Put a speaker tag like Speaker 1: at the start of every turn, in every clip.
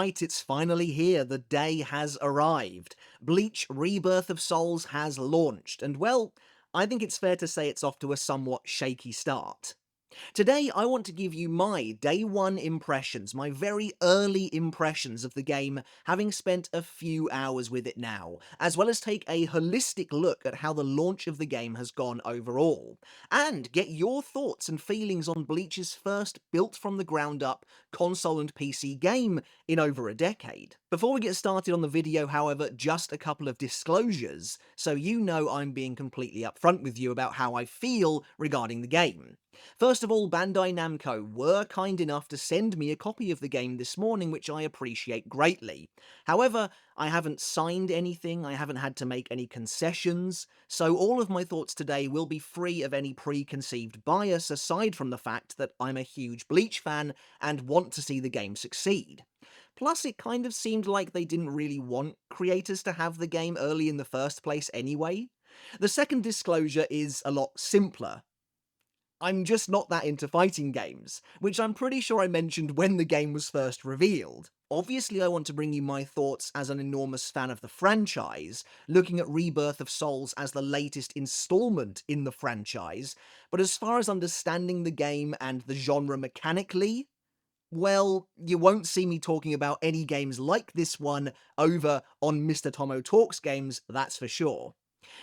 Speaker 1: right, it's finally here. The day has arrived. Bleach Rebirth of Souls has launched, and well, I think it's fair to say it's off to a somewhat shaky start. Today, I want to give you my day one impressions, my very early impressions of the game, having spent a few hours with it now, as well as take a holistic look at how the launch of the game has gone overall, and get your thoughts and feelings on Bleach's first built from the ground up console and PC game in over a decade. Before we get started on the video, however, just a couple of disclosures, so you know I'm being completely upfront with you about how I feel regarding the game. First of all, Bandai Namco were kind enough to send me a copy of the game this morning, which I appreciate greatly. However, I haven't signed anything, I haven't had to make any concessions, so all of my thoughts today will be free of any preconceived bias aside from the fact that I'm a huge Bleach fan and want to see the game succeed. Plus, it kind of seemed like they didn't really want creators to have the game early in the first place anyway. The second disclosure is a lot simpler. I'm just not that into fighting games, which I'm pretty sure I mentioned when the game was first revealed. Obviously, I want to bring you my thoughts as an enormous fan of the franchise, looking at Rebirth of Souls as the latest installment in the franchise, but as far as understanding the game and the genre mechanically, well, you won't see me talking about any games like this one over on Mr. Tomo Talks Games, that's for sure.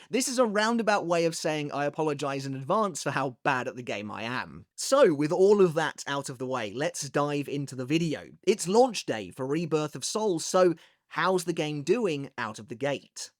Speaker 1: This is a roundabout way of saying I apologise in advance for how bad at the game I am. So, with all of that out of the way, let's dive into the video. It's launch day for Rebirth of Souls, so how's the game doing out of the gate?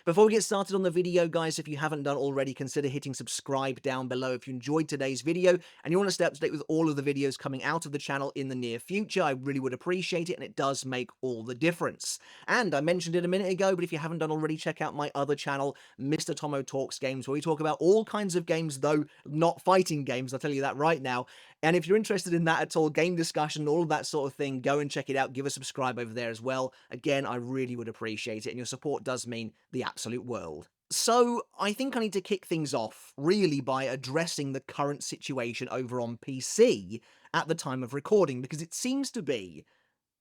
Speaker 1: Before we get started on the video, guys, if you haven't done already, consider hitting subscribe down below if you enjoyed today's video and you want to stay up to date with all of the videos coming out of the channel in the near future. I really would appreciate it, and it does make all the difference. And I mentioned it a minute ago, but if you haven't done already, check out my other channel, Mr. Tomo Talks Games, where we talk about all kinds of games, though not fighting games, I'll tell you that right now. And if you're interested in that at all, game discussion, all of that sort of thing, go and check it out. Give a subscribe over there as well. Again, I really would appreciate it, and your support does mean the absolute world. So, I think I need to kick things off, really, by addressing the current situation over on PC at the time of recording, because it seems to be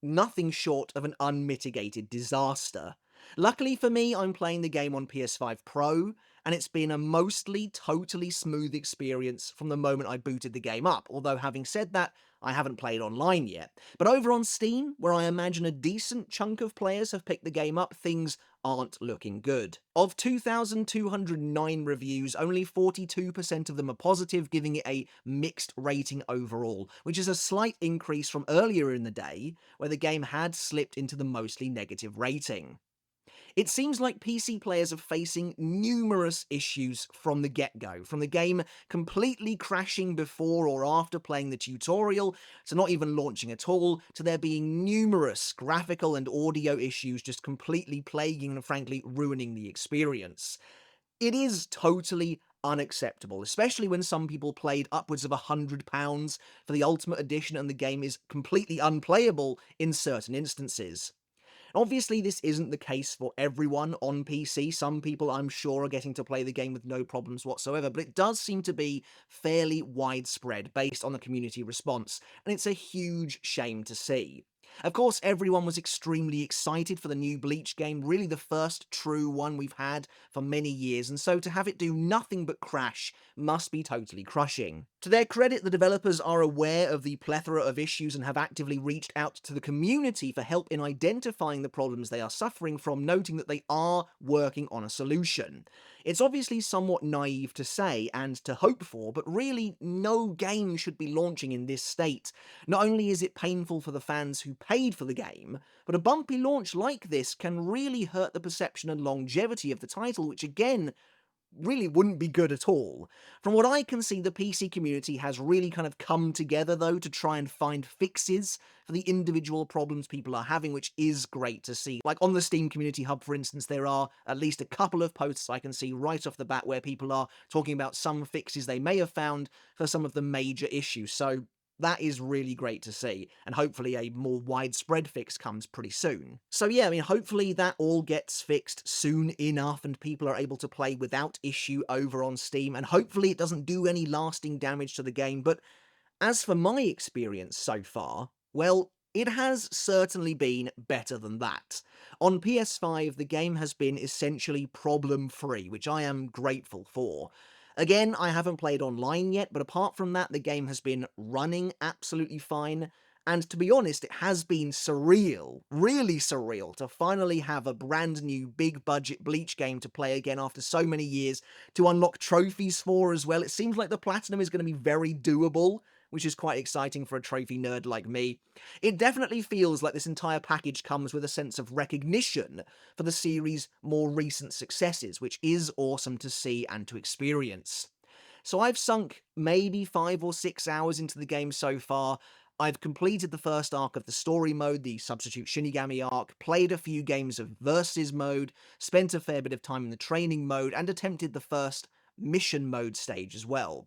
Speaker 1: nothing short of an unmitigated disaster. Luckily for me, I'm playing the game on PS5 Pro, and it's been a mostly totally smooth experience from the moment I booted the game up, although having said that, I haven't played online yet. But over on Steam, where I imagine a decent chunk of players have picked the game up, things aren't looking good. Of 2,209 reviews, only 42% of them are positive, giving it a mixed rating overall, which is a slight increase from earlier in the day, where the game had slipped into the mostly negative rating. It seems like PC players are facing numerous issues from the get-go, from the game completely crashing before or after playing the tutorial, to not even launching at all, to there being numerous graphical and audio issues just completely plaguing and frankly ruining the experience. It is totally unacceptable, especially when some people played upwards of £100 for the Ultimate Edition and the game is completely unplayable in certain instances. Obviously, this isn't the case for everyone on PC. Some people, I'm sure, are getting to play the game with no problems whatsoever, but it does seem to be fairly widespread based on the community response, and it's a huge shame to see. Of course, everyone was extremely excited for the new Bleach game, really the first true one we've had for many years, and so to have it do nothing but crash must be totally crushing. To their credit, the developers are aware of the plethora of issues and have actively reached out to the community for help in identifying the problems they are suffering from, noting that they are working on a solution. It's obviously somewhat naive to say and to hope for, but really no game should be launching in this state. Not only is it painful for the fans who paid for the game, but a bumpy launch like this can really hurt the perception and longevity of the title, which again, really wouldn't be good at all. From what I can see, the PC community has really kind of come together, though, to try and find fixes for the individual problems people are having, which is great to see. Like on the Steam Community Hub, for instance, there are at least a couple of posts I can see right off the bat where people are talking about some fixes they may have found for some of the major issues, so that is really great to see, and hopefully a more widespread fix comes pretty soon. So yeah, I mean, hopefully that all gets fixed soon enough and people are able to play without issue over on Steam, and hopefully it doesn't do any lasting damage to the game, but as for my experience so far, well, it has certainly been better than that. On PS5, the game has been essentially problem-free, which I am grateful for. Again, I haven't played online yet, but apart from that, the game has been running absolutely fine, and to be honest, it has been surreal, really surreal, to finally have a brand new big-budget Bleach game to play again after so many years, to unlock trophies for as well. It seems like the Platinum is going to be very doable, which is quite exciting for a trophy nerd like me. It definitely feels like this entire package comes with a sense of recognition for the series' more recent successes, which is awesome to see and to experience. So I've sunk maybe 5 or 6 hours into the game so far. I've completed the first arc of the story mode, the Substitute Shinigami arc, played a few games of Versus mode, spent a fair bit of time in the training mode, and attempted the first mission mode stage as well.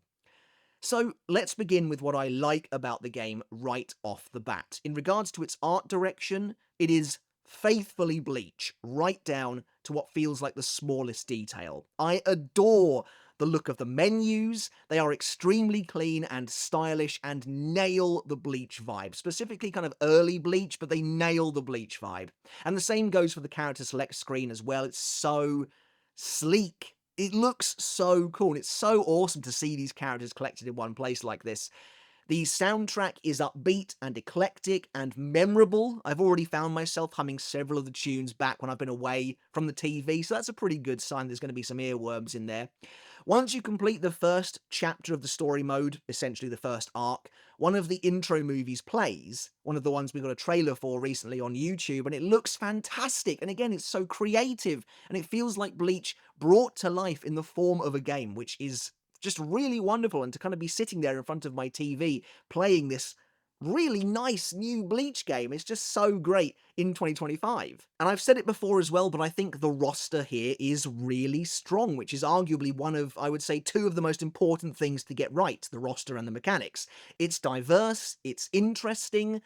Speaker 1: So let's begin with what I like about the game right off the bat. In regards to its art direction, it is faithfully Bleach, right down to what feels like the smallest detail. I adore the look of the menus. They are extremely clean and stylish and nail the Bleach vibe. Specifically kind of early Bleach, but they nail the Bleach vibe. And the same goes for the character select screen as well. It's so sleek. It looks so cool. It's so awesome to see these characters collected in one place like this. The soundtrack is upbeat and eclectic and memorable. I've already found myself humming several of the tunes back when I've been away from the TV, so that's a pretty good sign there's going to be some earworms in there. Once you complete the first chapter of the story mode, essentially the first arc, one of the intro movies plays, one of the ones we got a trailer for recently on YouTube, and it looks fantastic. And again, it's so creative, and it feels like Bleach brought to life in the form of a game, which is just really wonderful. And to kind of be sitting there in front of my TV playing this really nice new Bleach game is just so great in 2025. And I've said it before as well, but I think the roster here is really strong, which is arguably one of, I would say, two of the most important things to get right, the roster and the mechanics. It's diverse, it's interesting.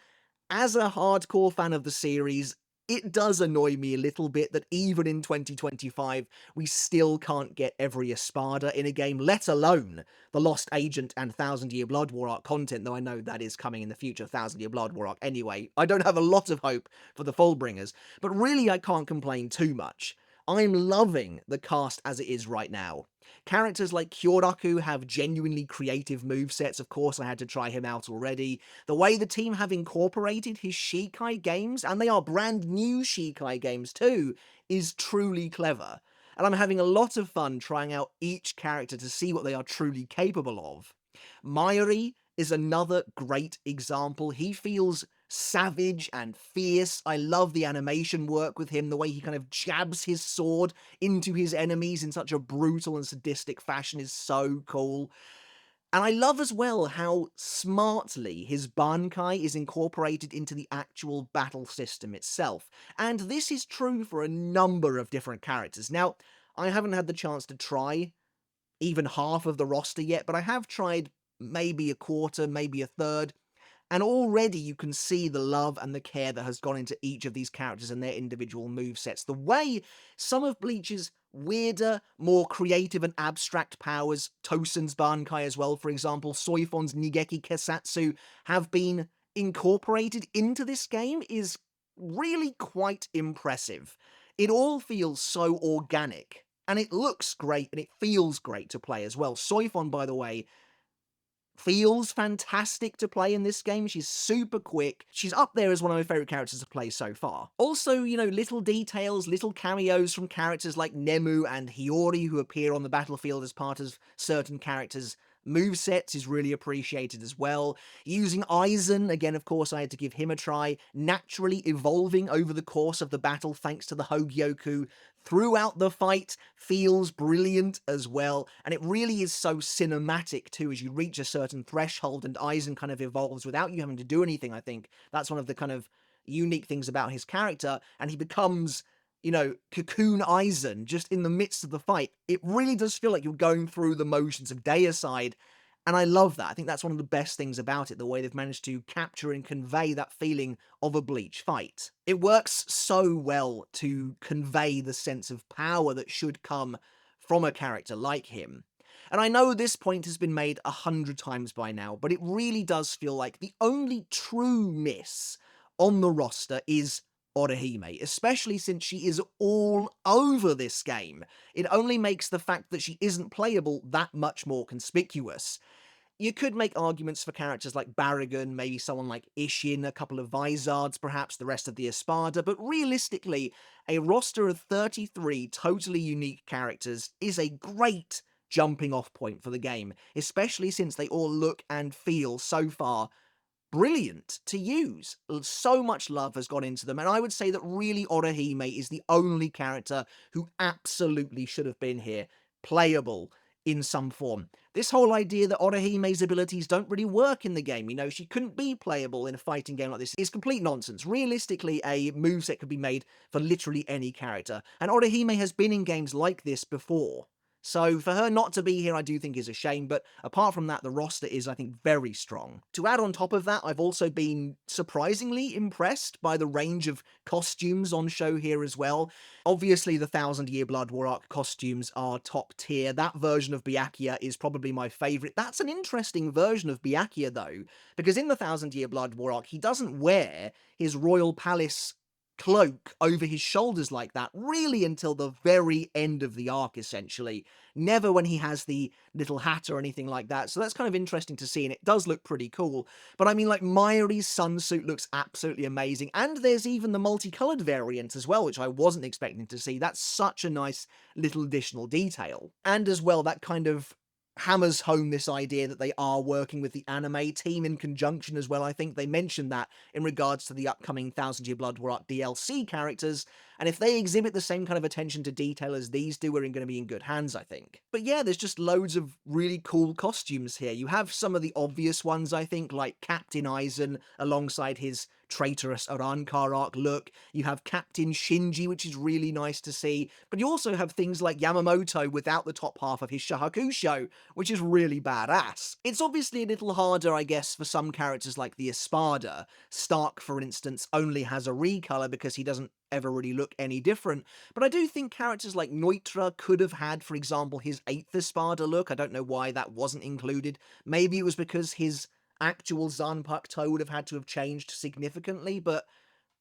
Speaker 1: As a hardcore fan of the series, it does annoy me a little bit that even in 2025, we still can't get every Espada in a game, let alone the Lost Agent and Thousand Year Blood War arc content, though I know that is coming in the future, Thousand Year Blood War arc anyway. I don't have a lot of hope for the Fullbringers, but really I can't complain too much. I'm loving the cast as it is right now. Characters like Kyoraku have genuinely creative movesets. Of course, I had to try him out already. The way the team have incorporated his Shikai games, and they are brand new Shikai games too, is truly clever. And I'm having a lot of fun trying out each character to see what they are truly capable of. Mayuri is another great example. He feels savage and fierce. I love the animation work with him, the way he kind of jabs his sword into his enemies in such a brutal and sadistic fashion is so cool. And I love as well how smartly his bankai is incorporated into the actual battle system itself. And this is true for a number of different characters. Now, I haven't had the chance to try even half of the roster yet, but I have tried maybe a quarter, maybe a third, and already you can see the love and the care that has gone into each of these characters and their individual movesets. The way some of Bleach's weirder, more creative and abstract powers, Tosen's Bankai as well, for example, Soifon's Nigeki Kesatsu, have been incorporated into this game is really quite impressive. It all feels so organic, and it looks great, and it feels great to play as well. Soifon, by the way, feels fantastic to play in this game. She's super quick. She's up there as one of my favorite characters to play so far. Also, you know, little details, little cameos from characters like Nemu and Hiyori who appear on the battlefield as part of certain characters' movesets is really appreciated as well. Using Aizen, again, of course, I had to give him a try, naturally evolving over the course of the battle thanks to the Hogyoku throughout the fight feels brilliant as well, and it really is so cinematic too as you reach a certain threshold and Aizen kind of evolves without you having to do anything. I think that's one of the kind of unique things about his character, and he becomes, you know, Cocoon Aizen just in the midst of the fight. It really does feel like you're going through the motions of Deicide, and I love that. I think that's one of the best things about it, the way they've managed to capture and convey that feeling of a Bleach fight. It works so well to convey the sense of power that should come from a character like him. And I know this point has been made 100 times by now, but it really does feel like the only true miss on the roster is Orihime, especially since she is all over this game. It only makes the fact that she isn't playable that much more conspicuous. You could make arguments for characters like Barragan, maybe someone like Ishin, a couple of Vizards, perhaps the rest of the Espada, but realistically, a roster of 33 totally unique characters is a great jumping off point for the game, especially since they all look and feel so far brilliant to use. So much love has gone into them, and I would say that really Orihime is the only character who absolutely should have been here, playable in some form. This whole idea that Orihime's abilities don't really work in the game, you know, she couldn't be playable in a fighting game like this, is complete nonsense. Realistically, a moveset could be made for literally any character, and Orihime has been in games like this before. So for her not to be here, I do think is a shame, but apart from that, the roster is, I think, very strong. To add on top of that, I've also been surprisingly impressed by the range of costumes on show here as well. Obviously, the Thousand Year Blood War Arc costumes are top tier. That version of Byakuya is probably my favourite. That's an interesting version of Byakuya, though, because in the Thousand Year Blood War Arc, he doesn't wear his Royal Palace cloak over his shoulders like that, really until the very end of the arc, essentially. Never when he has the little hat or anything like that, so that's kind of interesting to see, and it does look pretty cool. But I mean, like, Mayuri's sunsuit looks absolutely amazing, and there's even the multicolored variant as well, which I wasn't expecting to see. That's such a nice little additional detail. And as well, that kind of hammers home this idea that they are working with the anime team in conjunction as well. I think they mentioned that in regards to the upcoming Thousand Year Blood War Arc DLC characters, and if they exhibit the same kind of attention to detail as these do, we're going to be in good hands, I think. But yeah, there's just loads of really cool costumes here. You have some of the obvious ones, I think, like Captain Aizen alongside his traitorous Arankar arc look. You have Captain Shinji, which is really nice to see, but you also have things like Yamamoto without the top half of his Shahakusho, which is really badass. It's obviously a little harder, I guess, for some characters like the Espada. Stark, for instance, only has a recolor because he doesn't ever really look any different, but I do think characters like Neutra could have had, for example, his 8th Espada look. I don't know why that wasn't included. Maybe it was because his actual Zanpakuto would have had to have changed significantly, but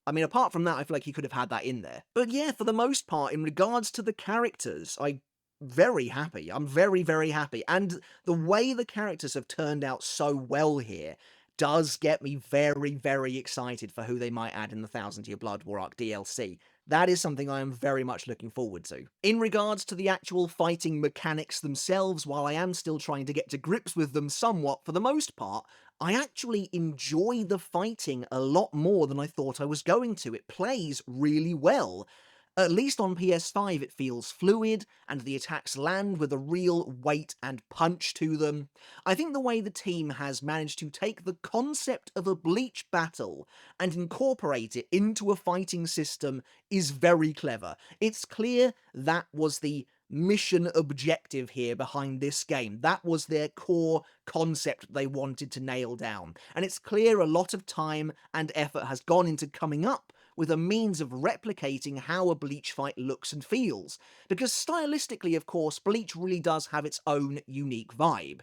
Speaker 1: I mean, apart from that, I feel like he could have had that in there. But yeah, for the most part, in regards to the characters, I'm very happy. I'm very, very happy. And the way the characters have turned out so well here does get me very, very excited for who they might add in the Thousand Year Blood War Arc DLC. That is something I am very much looking forward to. In regards to the actual fighting mechanics themselves, while I am still trying to get to grips with them somewhat, for the most part, I actually enjoy the fighting a lot more than I thought I was going to. It plays really well. At least on PS5 it feels fluid, and the attacks land with a real weight and punch to them. I think the way the team has managed to take the concept of a Bleach battle and incorporate it into a fighting system is very clever. It's clear that was the mission objective here behind this game. That was their core concept they wanted to nail down. And it's clear a lot of time and effort has gone into coming up with a means of replicating how a Bleach fight looks and feels. Because stylistically, of course, Bleach really does have its own unique vibe.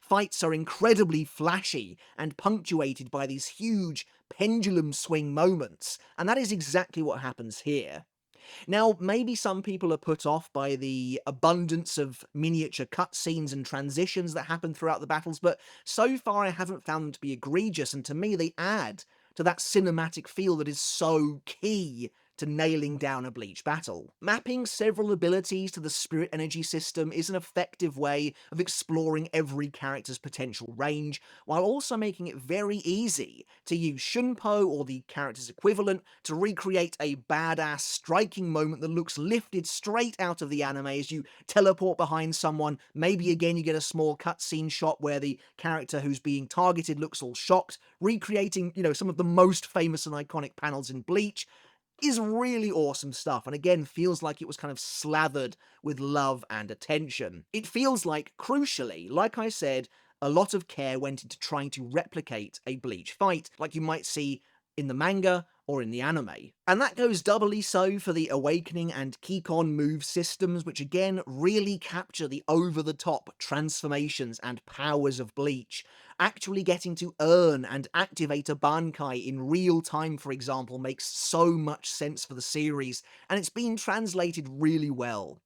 Speaker 1: Fights are incredibly flashy and punctuated by these huge pendulum swing moments, and that is exactly what happens here. Now, maybe some people are put off by the abundance of miniature cutscenes and transitions that happen throughout the battles, but so far I haven't found them to be egregious, and to me they add to that cinematic feel that is so key to nailing down a Bleach battle. Mapping several abilities to the spirit energy system is an effective way of exploring every character's potential range, while also making it very easy to use Shunpo or the character's equivalent to recreate a badass striking moment that looks lifted straight out of the anime as you teleport behind someone. Maybe again you get a small cutscene shot where the character who's being targeted looks all shocked, recreating, you know, some of the most famous and iconic panels in Bleach. Is really awesome stuff, and again feels like it was kind of slathered with love and attention. It feels like, crucially, like I said, a lot of care went into trying to replicate a Bleach fight, like you might see in the manga or in the anime. And that goes doubly so for the Awakening and Kikon move systems, which again really capture the over-the-top transformations and powers of Bleach. Actually getting to earn and activate a bankai in real time, for example, makes so much sense for the series, and it's been translated really well.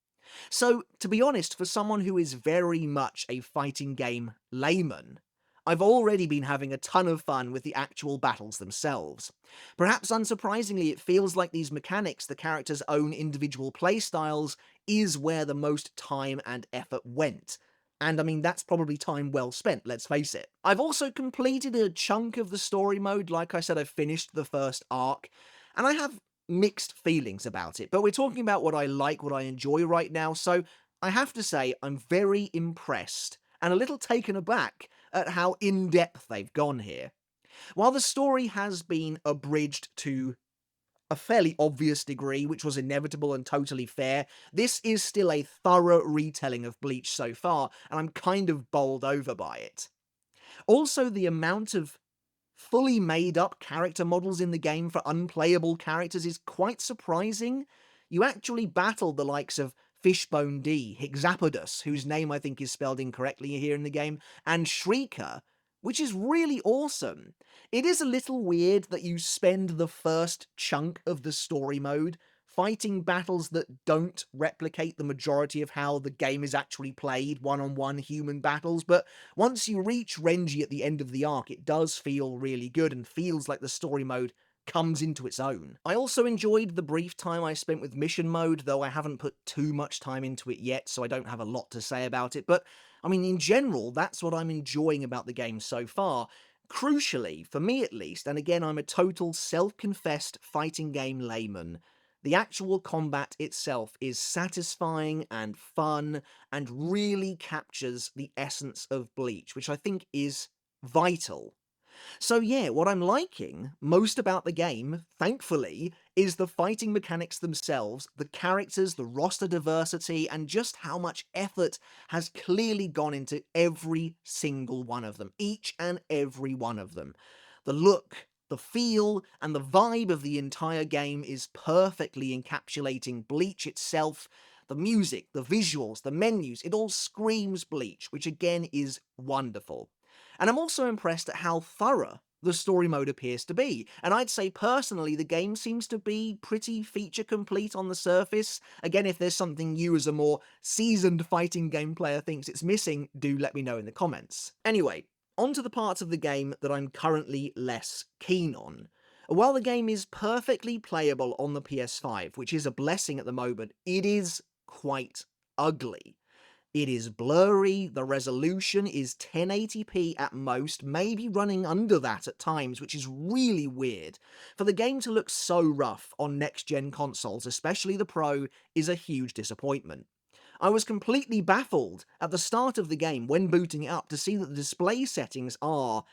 Speaker 1: So, to be honest, for someone who is very much a fighting game layman, I've already been having a ton of fun with the actual battles themselves. Perhaps unsurprisingly, it feels like these mechanics, the characters' own individual playstyles, is where the most time and effort went. And I mean, that's probably time well spent, let's face it. I've also completed a chunk of the story mode. Like I said, I've finished the first arc, and I have mixed feelings about it, but we're talking about what I like, what I enjoy right now, so I have to say I'm very impressed and a little taken aback at how in-depth they've gone here. While the story has been abridged to a fairly obvious degree, which was inevitable and totally fair, this is still a thorough retelling of Bleach so far, and I'm kind of bowled over by it. Also, the amount of fully made up character models in the game for unplayable characters is quite surprising. You actually battle the likes of Fishbone D, Hexapodus, whose name I think is spelled incorrectly here in the game, and Shrieker, which is really awesome. It is a little weird that you spend the first chunk of the story mode fighting battles that don't replicate the majority of how the game is actually played, one-on-one human battles, but once you reach Renji at the end of the arc, it does feel really good and feels like the story mode comes into its own. I also enjoyed the brief time I spent with mission mode, though I haven't put too much time into it yet, so I don't have a lot to say about it, but I mean, in general, that's what I'm enjoying about the game so far. Crucially, for me at least, and again, I'm a total self-confessed fighting game layman, the actual combat itself is satisfying and fun and really captures the essence of Bleach, which I think is vital. So yeah, what I'm liking most about the game, thankfully, is the fighting mechanics themselves, the characters, the roster diversity, and just how much effort has clearly gone into every single one of them. Each and every one of them. The look, the feel, and the vibe of the entire game is perfectly encapsulating Bleach itself. The music, the visuals, the menus, it all screams Bleach, which again is wonderful. And I'm also impressed at how thorough the story mode appears to be, and I'd say personally the game seems to be pretty feature complete on the surface. Again, if there's something you as a more seasoned fighting game player thinks it's missing, do let me know in the comments. Anyway, on to the parts of the game that I'm currently less keen on. While the game is perfectly playable on the PS5, which is a blessing at the moment, it is quite ugly. It is blurry, the resolution is 1080p at most, maybe running under that at times, which is really weird. For the game to look so rough on next-gen consoles, especially the Pro, is a huge disappointment. I was completely baffled at the start of the game when booting it up to see that the display settings are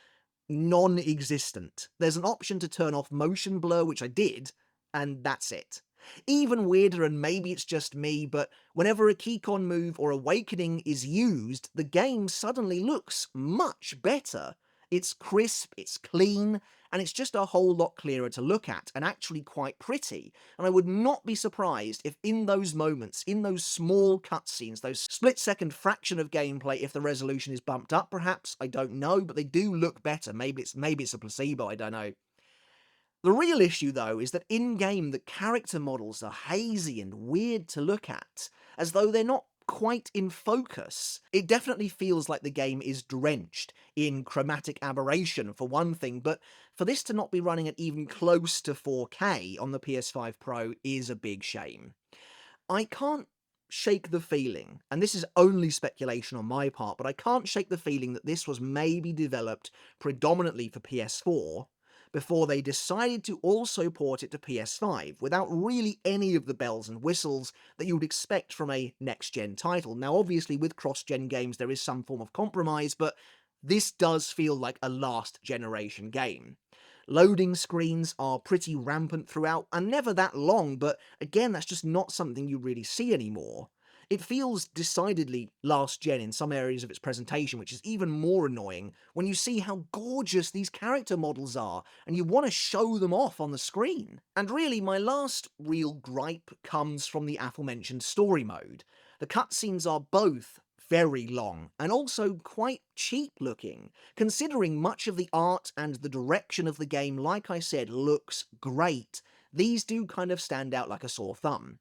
Speaker 1: non-existent. There's an option to turn off motion blur, which I did, and that's it. Even weirder, and maybe it's just me, but whenever a Keycon move or Awakening is used, the game suddenly looks much better. It's crisp, it's clean, and it's just a whole lot clearer to look at, and actually quite pretty. And I would not be surprised if in those moments, in those small cutscenes, those split-second fraction of gameplay, if the resolution is bumped up perhaps, I don't know, but they do look better. Maybe it's a placebo, I don't know. The real issue, though, is that in-game the character models are hazy and weird to look at, as though they're not quite in focus. It definitely feels like the game is drenched in chromatic aberration, for one thing, but for this to not be running at even close to 4K on the PS5 Pro is a big shame. I can't shake the feeling, and this is only speculation on my part, but I can't shake the feeling that this was maybe developed predominantly for PS4 before they decided to also port it to PS5 without really any of the bells and whistles that you would expect from a next-gen title. Now obviously with cross-gen games there is some form of compromise, but this does feel like a last-generation game. Loading screens are pretty rampant throughout, and never that long, but again, that's just not something you really see anymore. It feels decidedly last gen in some areas of its presentation, which is even more annoying when you see how gorgeous these character models are and you want to show them off on the screen. And really, my last real gripe comes from the aforementioned story mode. The cutscenes are both very long and also quite cheap looking, considering much of the art and the direction of the game, like I said, looks great. These do kind of stand out like a sore thumb.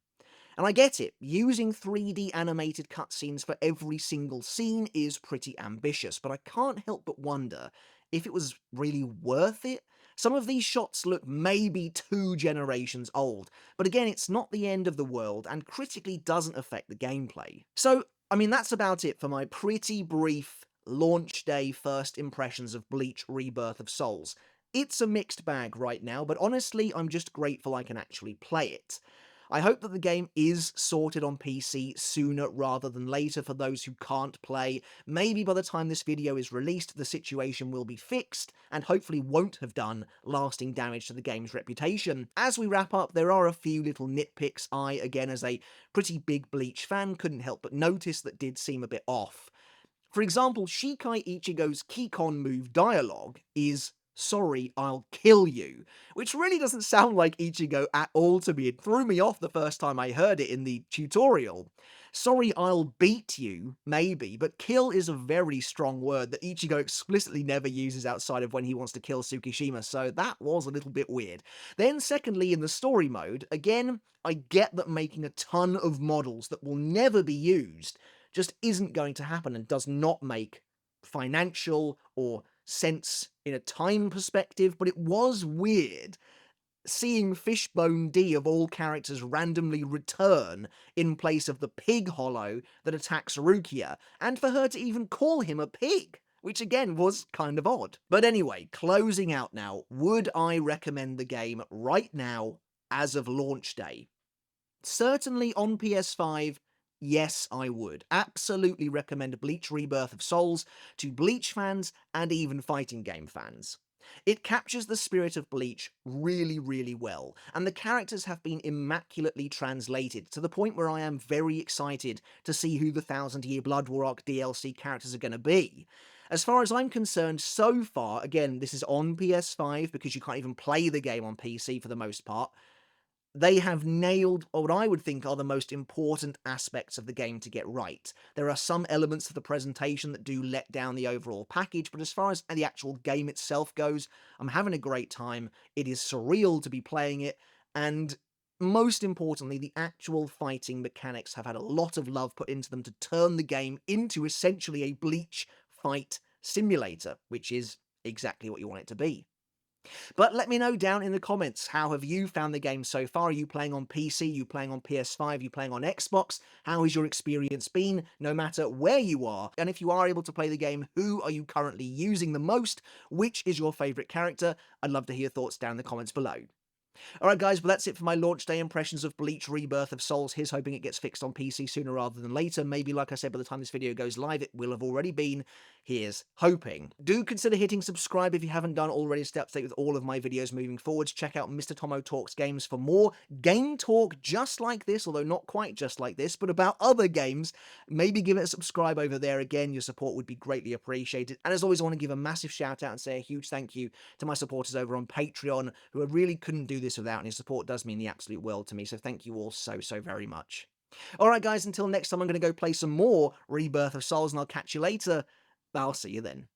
Speaker 1: And I get it, using 3D animated cutscenes for every single scene is pretty ambitious, but I can't help but wonder if it was really worth it. Some of these shots look maybe 2 generations old, but again, it's not the end of the world and critically doesn't affect the gameplay. So, I mean, that's about it for my pretty brief launch day first impressions of Bleach Rebirth of Souls. It's a mixed bag right now, but honestly, I'm just grateful I can actually play it. I hope that the game is sorted on PC sooner rather than later for those who can't play. Maybe by the time this video is released, the situation will be fixed, and hopefully won't have done lasting damage to the game's reputation. As we wrap up, there are a few little nitpicks I, again as a pretty big Bleach fan, couldn't help but notice that did seem a bit off. For example, Shikai Ichigo's Kikon move dialogue is "Sorry, I'll kill you," which really doesn't sound like Ichigo at all to me. It threw me off the first time I heard it in the tutorial. "Sorry, I'll beat you," maybe, but kill is a very strong word that Ichigo explicitly never uses outside of when he wants to kill Tsukishima, so that was a little bit weird. Then secondly, in the story mode, again, I get that making a ton of models that will never be used just isn't going to happen and does not make financial or sense in a time perspective, but it was weird seeing Fishbone D of all characters randomly return in place of the pig hollow that attacks Rukia, and for her to even call him a pig, which again was kind of odd. But anyway, closing out now, would I recommend the game right now as of launch day? Certainly on PS5, yes, I would. Absolutely recommend Bleach Rebirth of Souls to Bleach fans and even fighting game fans. It captures the spirit of Bleach really, really well, and the characters have been immaculately translated to the point where I am very excited to see who the Thousand Year Blood War Arc DLC characters are going to be. As far as I'm concerned, so far, again, this is on PS5 because you can't even play the game on PC for the most part, they have nailed what I would think are the most important aspects of the game to get right. There are some elements of the presentation that do let down the overall package, but as far as the actual game itself goes, I'm having a great time. It is surreal to be playing it, and most importantly, the actual fighting mechanics have had a lot of love put into them to turn the game into essentially a Bleach fight simulator, which is exactly what you want it to be. But let me know down in the comments, how have you found the game so far? Are you playing on PC? Are you playing on PS5? Are you playing on Xbox? How has your experience been, no matter where you are? And if you are able to play the game, who are you currently using the most? Which is your favourite character? I'd love to hear your thoughts down in the comments below. Alright guys, well that's it for my launch day impressions of Bleach Rebirth of Souls. Here's hoping it gets fixed on PC sooner rather than later. Maybe, like I said, by the time this video goes live, it will have already been. Here's hoping. Do consider hitting subscribe if you haven't done already to stay up to date with all of my videos moving forwards. Check out Mr. Tomo Talks Games for more game talk just like this, although not quite just like this, but about other games. Maybe give it a subscribe over there again. Your support would be greatly appreciated. And as always, I want to give a massive shout out and say a huge thank you to my supporters over on Patreon, who I really couldn't do this without, and your support does mean the absolute world to me, so thank you all so, so very much. Alright guys, until next time I'm going to go play some more Rebirth of Souls, and I'll catch you later. I'll see you then.